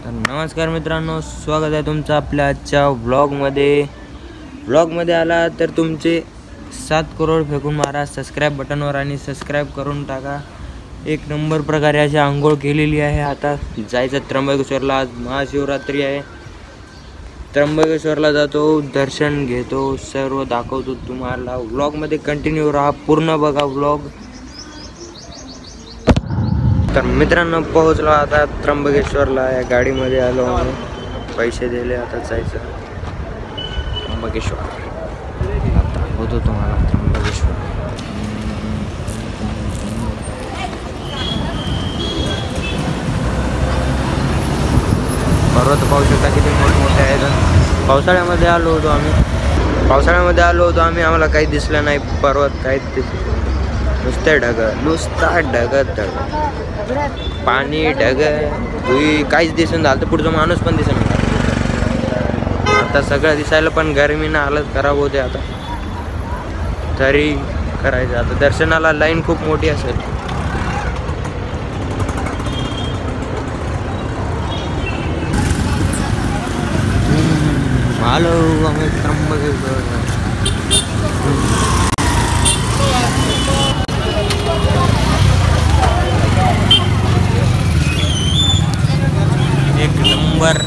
तर नमस्कार मित्रांनो, स्वागत आहे तुमचं आपल्या आजच्या व्लॉगमध्ये आला तर तुमचे 7 करोड फेकून मारा सबस्क्राईब बटनवर आणि सबस्क्राईब करून टाका. एक नंबर प्रकारे अशी आंघोळ केलेली आहे. आता जायचं त्र्यंबकेश्वरला. आज महाशिवरात्री आहे. त्र्यंबकेश्वरला जातो, दर्शन घेतो, सर्व दाखवतो तुम्हाला. व्लॉगमध्ये कंटिन्यू राहा, पूर्ण बघा व्लॉग. तर मित्रांनो, पोहोचलो आता त्र्यंबकेश्वरला. या गाडीमध्ये आलो आम्ही, पैसे दिले, आता जायचं त्र्यंबकेश्वर. आता होतो तुम्हाला त्र्यंबकेश्वर. पर्वत पाहू शकता किती मोठमोठे आहेत. पावसाळ्यामध्ये आलो होतो आम्ही, आम्हाला काही दिसलं नाही. पर्वत काहीच दिसलं, नुसते नुसता ढग, पाणी, ढग, भुई, काहीच दिसून झालं. तर पुढचा माणूस पण दिसत नाही. आता सगळं दिसायला पण गरमीनं हालत खराब होते. आता तरी करायचं. आता दर्शनाला लाईन खूप मोठी असेल. आलो आम्ही त्र्यंबकेश्वर. एक नंबर.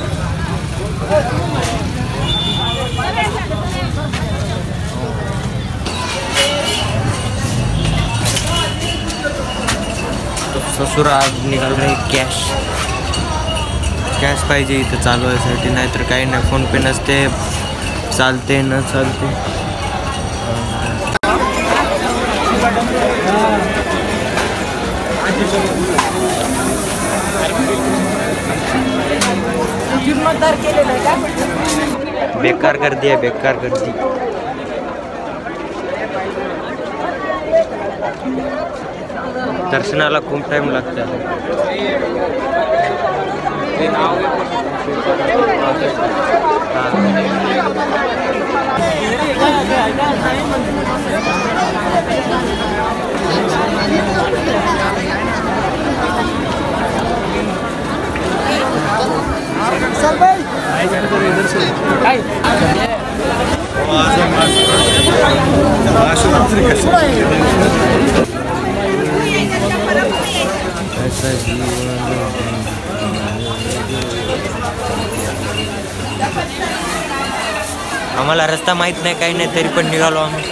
ससुर आज निघाल रही कॅश पाहिजे इथं चालवायसाठी, नाहीतर काही नाही. फोन पे नसते, चालते न चालते. बेकार कर दिया. दर्शनाला खूप टाइम लागतो. आम्हाला रस्ता माहित नाही, काही नाही, तरी पण निघालो आम्ही.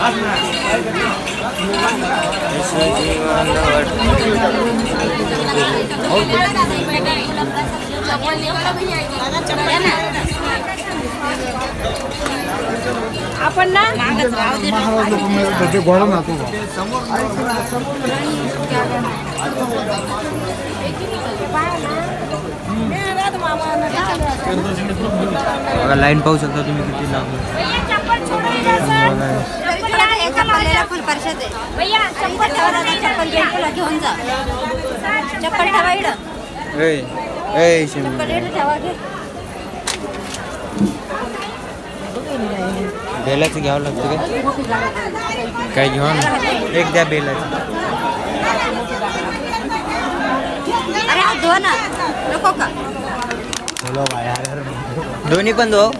आपण ना लाईन पाहू शकता तुम्ही किती लांब. बेलाचं घ्यावं लागतं काय घेऊ ना. एक द्या बेलाचं. दोन्ही पण दो.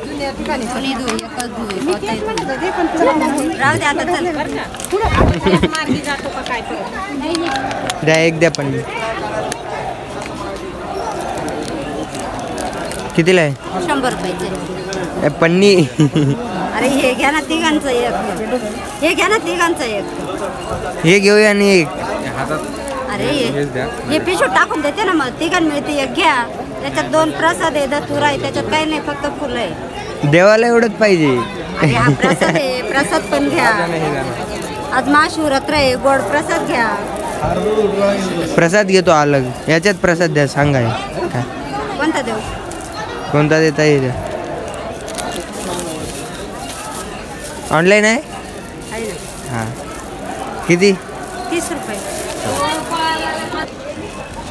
द्या एक द्या. पण कितीला आहे? 100 रुपये पन्नी. अरे हे घ्या ना तिघांचं एक. हे घेऊया आणि एक. अरे हे पिशू टाकून देते ना, मग तिघां मिळते. एक घ्या, त्याच्यात 2 प्रसाद आहे, धतुरा आहे, त्याच्यात काही नाही, फक्त फुलं आहे. देवाला एवढंच पाहिजे. अरे हा प्रसाद आहे, प्रसाद पण घ्या. आज महाशिवरात्र आहे, गोड प्रसाद घ्या. प्रसाद घेतो अलग. याच्यात प्रसाद द्या. सांगा कोणता देऊ? कोणता देता येईल? ऑनलाईन आहे. हां, किती? 30 रुपये.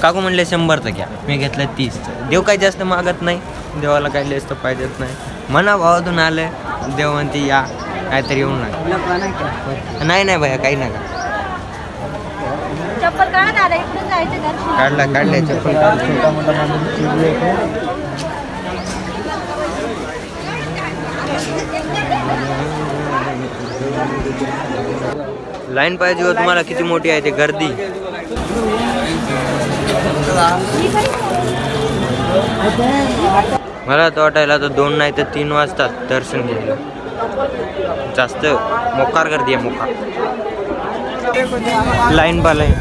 काकू म्हणले 100चं घ्या. मी घेतलं 30चं. देव काही जास्त मागत नाही. देवाला काही जास्त पाहिजेच नाही. मना भावातून आलं, देव म्हणते या, काहीतरी येऊन नाही. नाही भैया, काही नका. चप्पल काढा दादा, इकडून जायचं दर्शन. काढला चप्पल. लाईन पाहिजे हो तुम्हाला किती मोठी आहे ते गर्दी. मला तर वाटायला तर 2 नाही तर 3 वाजतात दर्शन घ्यायला. जास्त मोकार गर्दी आहे मोकार. लाईन बा लाईन.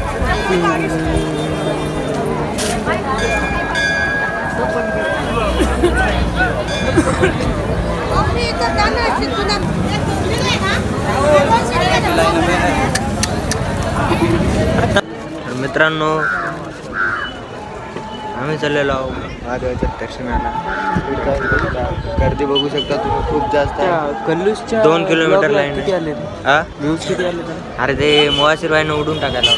मित्रांनो आम्ही चाललेलो आहोत महादेवाच्या दर्शनाला. गर्दी बघू शकता तुम्ही खूप जास्त आहे. 2 किलोमीटर लाईन आहे. अरे ते मोहाशीर बाईनं उडून टाकायला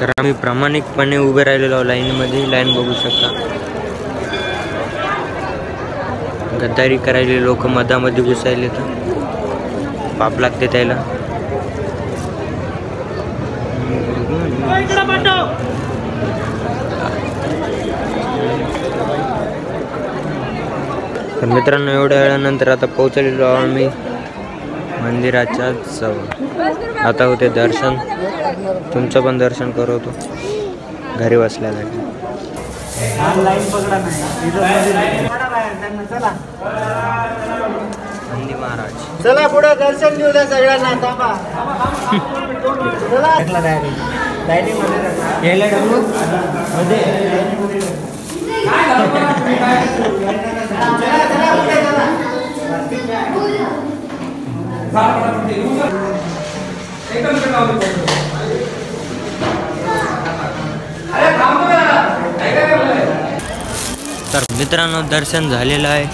तर आम्ही प्रामाणिकपणे उभे राहिलेलो लाईनमध्ये. लाईन बघू शकता. गद्दारी करायले लोक मधामध्ये घुसायले तर पाप लागते त्याला. तर मित्रांनो एवढ्या वेळानंतर आता पोहोचलेलो आहोत आम्ही मंदिराच्या जवळ. आता होते दर्शन. तुमचं पण दर्शन करवतो घरी बसल्याला. नंदी महाराज चला पुढे दर्शन घेऊ द्या सगळ्यांना. तर मित्रांनो दर्शन झालेलं आहे.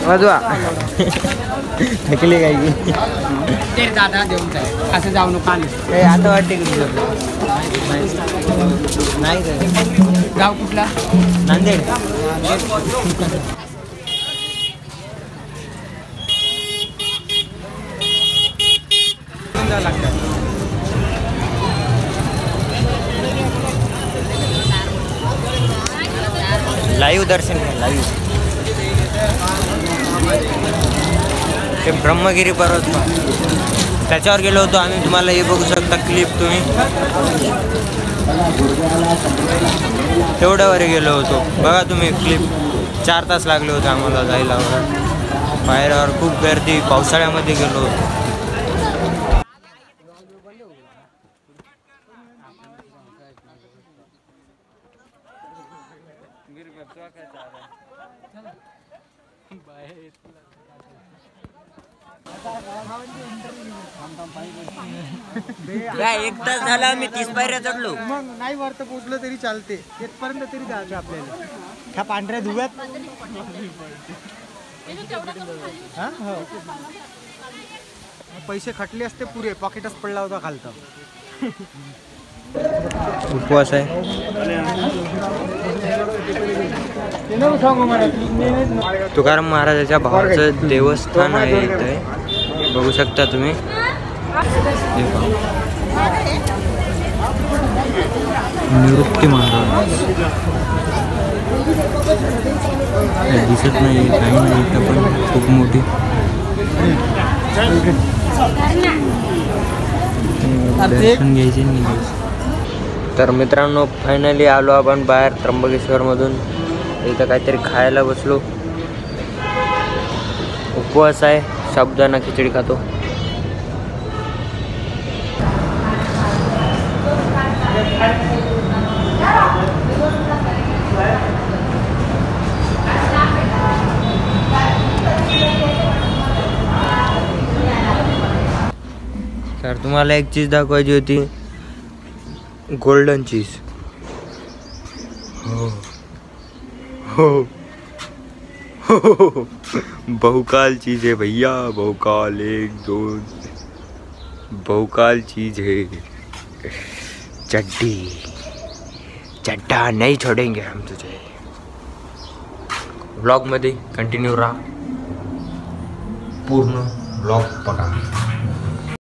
वाजवा थकली काय ते दादा देऊन जाय असं जाऊ नका. आता वाटते की नाही गाव कुठला? नांदेड. लाईव्ह दर्शन घ्या. लाईव्ह ते ब्रह्मगिरी पर्वत त्याच्यावर गेलो होतो आम्ही. तुम्हाला हे बघू शकता क्लिप तुम्ही. तेवढ्यावर गेलो होतो बघा तुम्ही क्लिप. 4 तास लागले होते आम्हाला जायला. बाहेरवर खूप गर्दी. पावसाळ्यामध्ये गेलो होतो. एक तास झाला मी 30 पायऱ्या चढलो. मग नाही वरत पोहोचलं तरी चालते. इथपर्यंत तरी जायचं आपल्याला. ह्या पांढऱ्या धुव्यात हो पैसे खटले असते पुरे. पॉकेटच पडला होता खालतं. उपवास आहे. तुकाराम महाराजाच्या भावाचं देवस्थान आहे इथे. बघू शकता तुम्ही. निवृत्ती महाराज दिसत नाही काही नाही इथं पण खूप मोठी. दर्शन घ्यायचे निघायचे. तर मित्रांनो फायनली आलो आपण बाहेर त्र्यंबकेश्वरमधून. इथं काहीतरी खायला बसलो. उपवास आहे. साबुदाणा खिचडी खातो. तर तुम्हाला एक चीज दाखवायची होती. गोल्डन चीज. हो हो बहुकाल चीज है भैया. बहुकाल 1 2 बहुकाल चीज है. चड्डी चड्डा नहीं छोडेंगे हम तुझे. व्लॉगमध्ये कंटिन्यू राहा, पूर्ण व्लॉग बघा.